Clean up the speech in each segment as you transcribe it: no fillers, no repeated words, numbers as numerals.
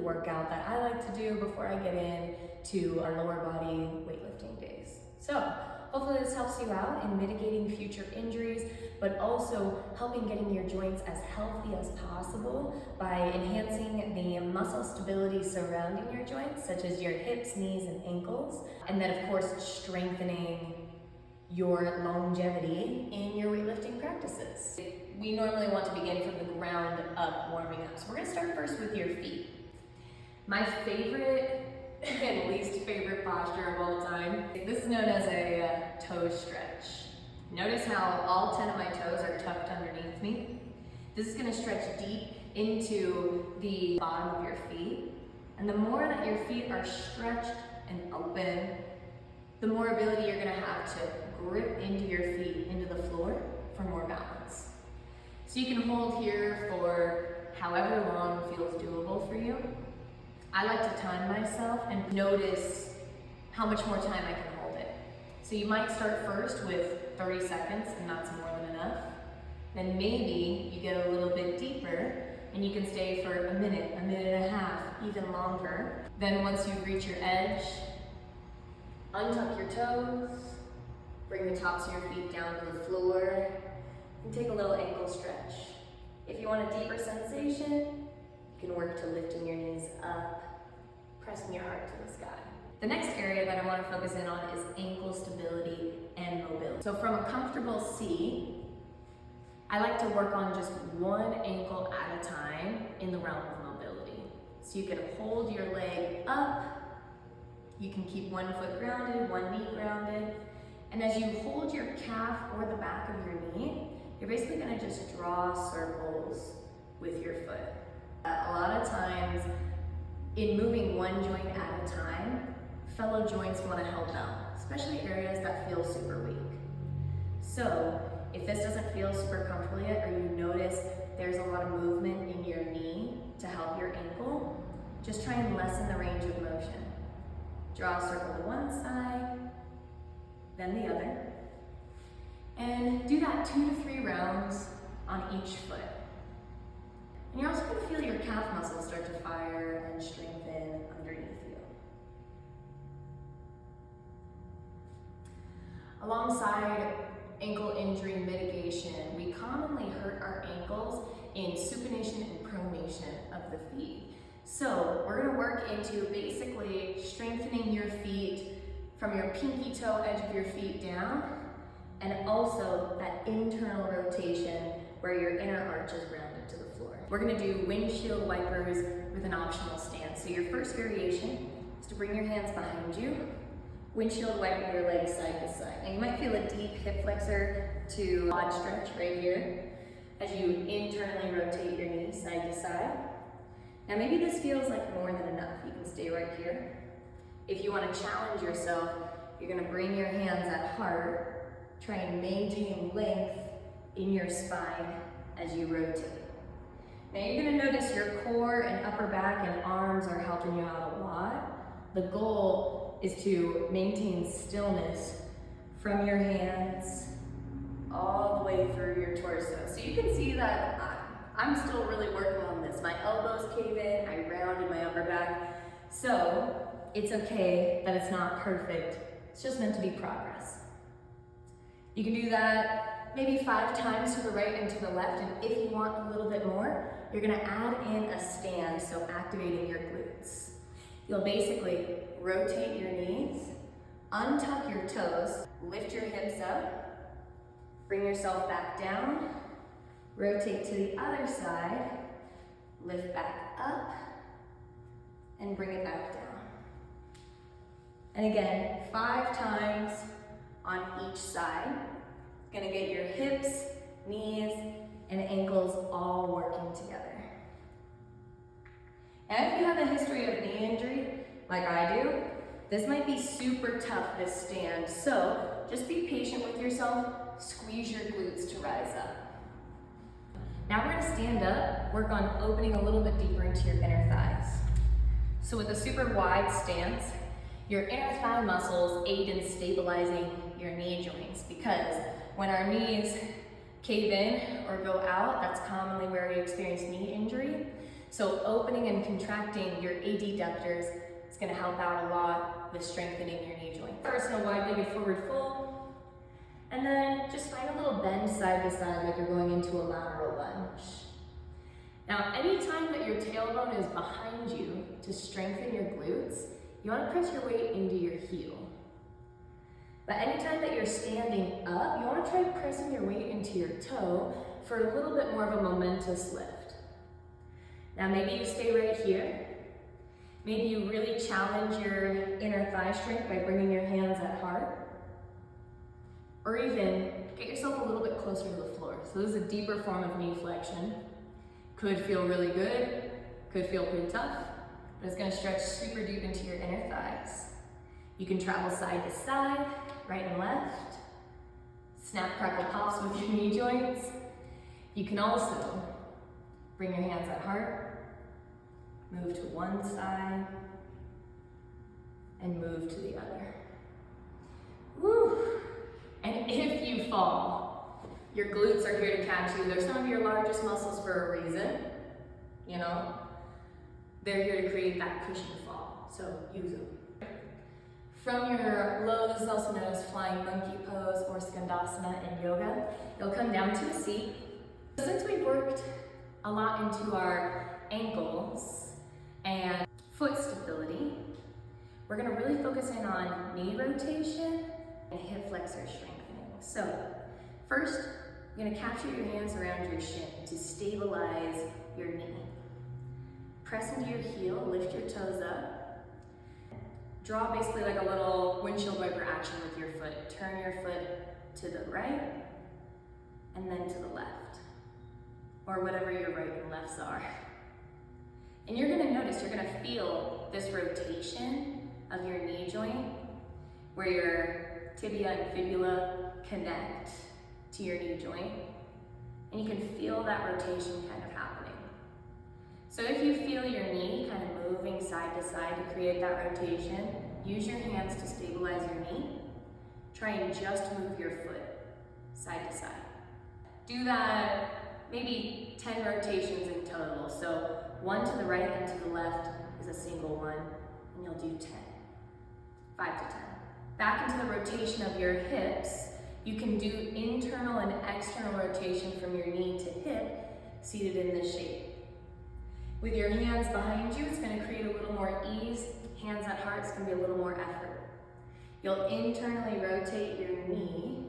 workout that I like to do before I get into our lower body weightlifting days. So hopefully this helps you out in mitigating future injuries, but also helping getting your joints as healthy as possible by enhancing the muscle stability surrounding your joints, such as your hips, knees, and ankles, and then of course strengthening your longevity in your weightlifting practices. We normally want to begin from the ground up warming up. So we're gonna start first with your feet. My favorite and least favorite posture of all time. This is known as a toe stretch. Notice how all 10 of my toes are tucked underneath me. This is gonna stretch deep into the bottom of your feet. And the more that your feet are stretched and open, the more ability you're gonna have to grip into your feet, into the floor for more balance. So you can hold here for however long feels doable for you. I like to time myself and notice how much more time I can hold it. So you might start first with 30 seconds and that's more than enough. Then maybe you get a little bit deeper and you can stay for a minute and a half, even longer. Then once you reach your edge, untuck your toes, bring the tops of your feet down to the floor, and take a little ankle stretch. If you want a deeper sensation, you can work to lifting your knees up, pressing your heart to the sky. The next area that I want to focus in on is ankle stability and mobility. So from a comfortable seat, I like to work on just one ankle at a time in the realm of mobility. So you can hold your leg up, you can keep one foot grounded, one knee grounded, and as you hold your calf or the back of your knee, you're basically gonna just draw circles with your foot. A lot of times, in moving one joint at a time, fellow joints wanna help out, especially areas that feel super weak. So, if this doesn't feel super comfortable yet, or you notice there's a lot of movement in your knee to help your ankle, just try and lessen the range of motion. Draw a circle to one side, then the other. And do that 2 to 3 rounds on each foot. And you're also gonna feel your calf muscles start to fire and strengthen underneath you. Alongside ankle injury mitigation, we commonly hurt our ankles in supination and pronation of the feet. So we're gonna work into basically strengthening your feet from your pinky toe edge of your feet down, and also that internal rotation where your inner arch is grounded to the floor. We're gonna do windshield wipers with an optional stance. So your first variation is to bring your hands behind you, windshield wiping your legs side to side. Now you might feel a deep hip flexor to quad stretch right here as you internally rotate your knees side to side. Now maybe this feels like more than enough. You can stay right here. If you want to challenge yourself, you're going to bring your hands at heart, try and maintain length in your spine as you rotate. Now you're going to notice your core and upper back and arms are helping you out a lot. The goal is to maintain stillness from your hands all the way through your torso. So you can see that I'm still really working on this. My elbows cave in, I round in my upper back. So it's okay that it's not perfect. It's just meant to be progress. You can do that maybe 5 times to the right and to the left, and if you want a little bit more, you're gonna add in a stand, so activating your glutes. You'll basically rotate your knees, untuck your toes, lift your hips up, bring yourself back down, rotate to the other side, lift back up, and bring it back down. And again, 5 times on each side. It's gonna get your hips, knees, and ankles all working together. And if you have a history of knee injury, like I do, this might be super tough, this stand. So just be patient with yourself, squeeze your glutes to rise up. Now we're gonna stand up, work on opening a little bit deeper into your inner thighs. So with a super wide stance, your inner thigh muscles aid in stabilizing your knee joints, because when our knees cave in or go out, that's commonly where we experience knee injury. So opening and contracting your adductors is going to help out a lot with strengthening your knee joint. First in a wide-legged forward fold, and then just find a little bend side to side like you're going into a lateral lunge. Now, anytime that your tailbone is behind you to strengthen your glutes, you want to press your weight into your heel. But anytime that you're standing up, you want to try pressing your weight into your toe for a little bit more of a momentous lift. Now maybe you stay right here. Maybe you really challenge your inner thigh strength by bringing your hands at heart. Or even get yourself a little bit closer to the floor. So this is a deeper form of knee flexion. Could feel really good, could feel pretty tough, but it's gonna stretch super deep into your inner thighs. You can travel side to side, right and left, snap, crackle, pops with your knee joints. You can also bring your hands at heart, move to one side, and move to the other. Woo! And if you fall, your glutes are here to catch you. They're some of your largest muscles for a reason, you know? They're here to create that cushioned fall, so use them. From your low, this is also known as flying monkey pose or skandasana in yoga, you'll come down to a seat. Since we've worked a lot into our ankles and foot stability, we're gonna really focus in on knee rotation and hip flexor strengthening. So first, you're gonna capture your hands around your shin to stabilize your knee. Press into your heel, lift your toes up. Draw basically like a little windshield wiper action with your foot. Turn your foot to the right and then to the left, or whatever your right and lefts are. And you're gonna notice, you're gonna feel this rotation of your knee joint where your tibia and fibula connect to your knee joint, and you can feel that rotation kind of happening. So if you feel your knee kind of moving side to side to create that rotation, use your hands to stabilize your knee. Try and just move your foot side to side. Do that maybe 10 rotations in total. So one to the right and to the left is a single one, and you'll do 10, 5 to 10. Back into the rotation of your hips, you can do internal and external rotation from your knee to hip, seated in this shape. With your hands behind you, it's gonna create a little more ease. Hands at heart, it's gonna be a little more effort. You'll internally rotate your knee,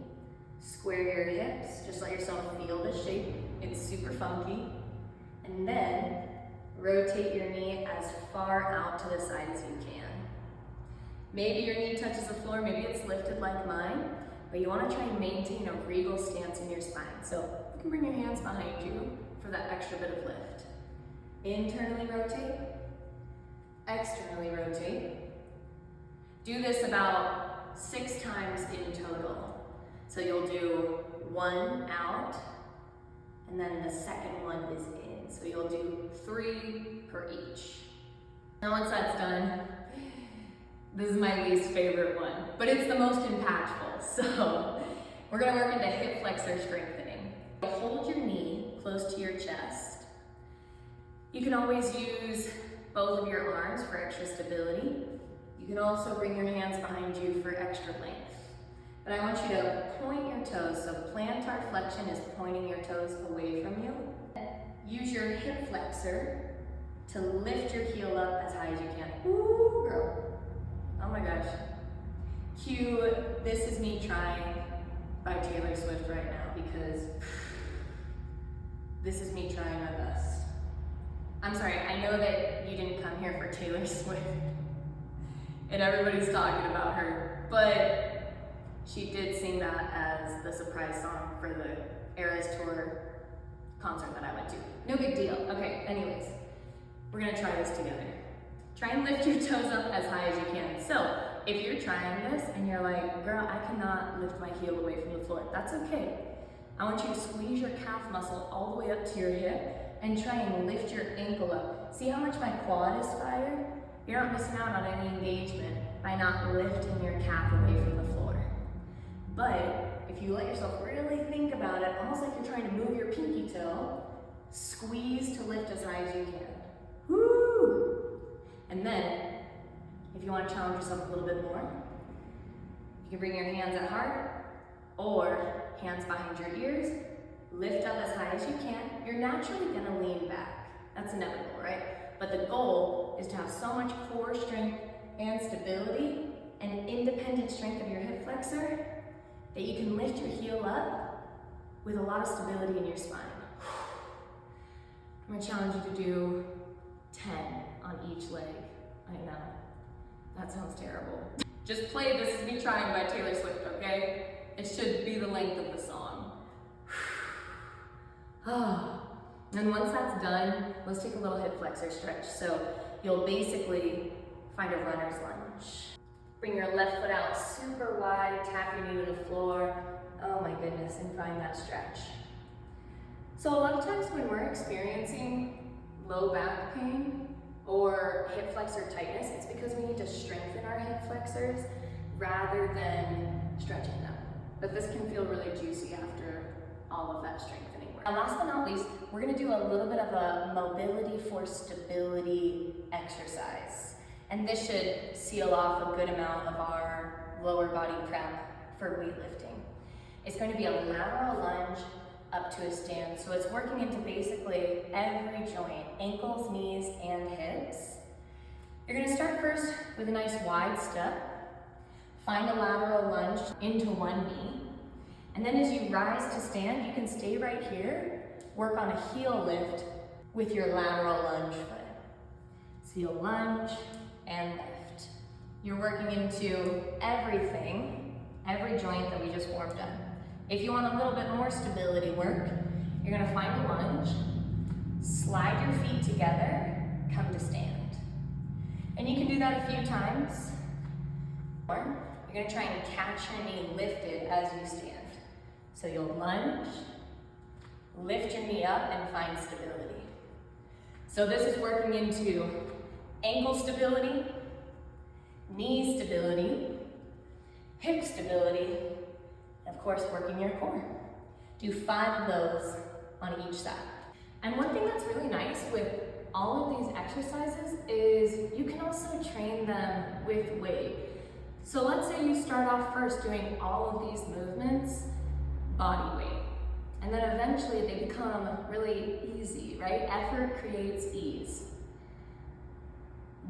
square your hips, just let yourself feel the shape. It's super funky. And then rotate your knee as far out to the side as you can. Maybe your knee touches the floor, maybe it's lifted like mine, but you wanna try and maintain a regal stance in your spine. So you can bring your hands behind you for that extra bit of lift. Internally rotate, externally rotate. Do this about 6 times in total. So you'll do one out, and then the second one is in. So you'll do 3 per each. Now once that's done, this is my least favorite one, but it's the most impactful. So we're gonna work into hip flexor strengthening. Hold your knee close to your chest. You can always use both of your arms for extra stability. You can also bring your hands behind you for extra length. But I want you to point your toes, so plantar flexion is pointing your toes away from you. Use your hip flexor to lift your heel up as high as you can. Ooh, girl. Oh my gosh. Cue This Is Me Trying by Taylor Swift right now, because this is me trying my best. I'm sorry, I know that you didn't come here for Taylor Swift and everybody's talking about her, but she did sing that as the surprise song for the Eras Tour concert that I went to. No big deal. Okay, anyways, we're gonna try this together. Try and lift your toes up as high as you can. So, if you're trying this and you're like, girl, I cannot lift my heel away from the floor, that's okay. I want you to squeeze your calf muscle all the way up to your hip and try and lift your ankle up. See how much my quad is fired? You're not missing out on any engagement by not lifting your calf away from the floor. But if you let yourself really think about it, almost like you're trying to move your pinky toe, squeeze to lift as high as you can. want to challenge yourself a little bit more, you can bring your hands at heart or hands behind your ears, lift up as high as you can. You're naturally gonna lean back. That's inevitable, right? But the goal is to have so much core strength and stability and independent strength of your hip flexor that you can lift your heel up with a lot of stability in your spine. I'm gonna challenge you to do 10 on each leg. I know, that sounds terrible. Just play This Is Me Trying by Taylor Swift, okay? It should be the length of the song. And once that's done, let's take a little hip flexor stretch. So you'll basically find a runner's lunge. Bring your left foot out super wide, tap your knee to the floor. Oh my goodness, and find that stretch. So a lot of times when we're experiencing low back pain or hip flexor tightness, it's because we need to strengthen our hip flexors rather than stretching them. But this can feel really juicy after all of that strengthening work. And last but not least, we're gonna do a little bit of a mobility for stability exercise. And this should seal off a good amount of our lower body prep for weightlifting. It's going to be a lateral lunge up to a stand. So it's working into basically every joint, ankles, knees, and hips. You're gonna start first with a nice wide step. Find a lateral lunge into one knee. And then as you rise to stand, you can stay right here, work on a heel lift with your lateral lunge foot. So you'll lunge and lift. You're working into everything, every joint that we just warmed up. If you want a little bit more stability work, you're gonna find a lunge, slide your feet together, come to stand. And you can do that a few times. Or you're gonna try and catch your knee lifted as you stand. So you'll lunge, lift your knee up, and find stability. So this is working into ankle stability, knee stability, hip stability, and of course working your core. Do 5 of those on each side. And one thing that's really nice with all of these exercises is you can also train them with weight. So let's say you start off first doing all of these movements body weight, and then eventually they become really easy, right? Effort creates ease.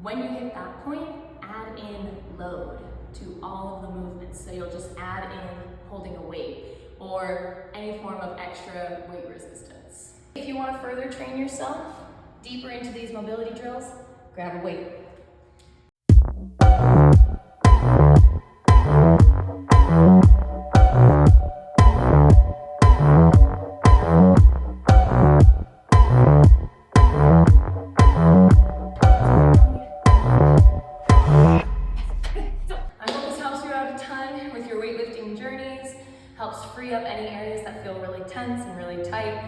When you hit that point, add in load to all of the movements. So you'll just add in holding a weight or any form of extra weight resistance. If you want to further train yourself deeper into these mobility drills, grab a weight. Helps free up any areas that feel really tense and really tight.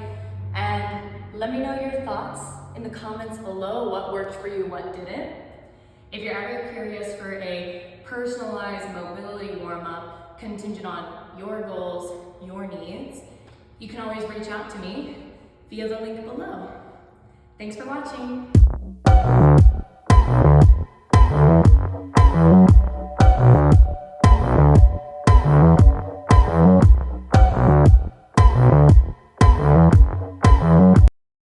And let me know your thoughts in the comments below. What worked for you, what didn't. If you're ever curious for a personalized mobility warm-up contingent on your goals, your needs, you can always reach out to me via the link below. Thanks for watching.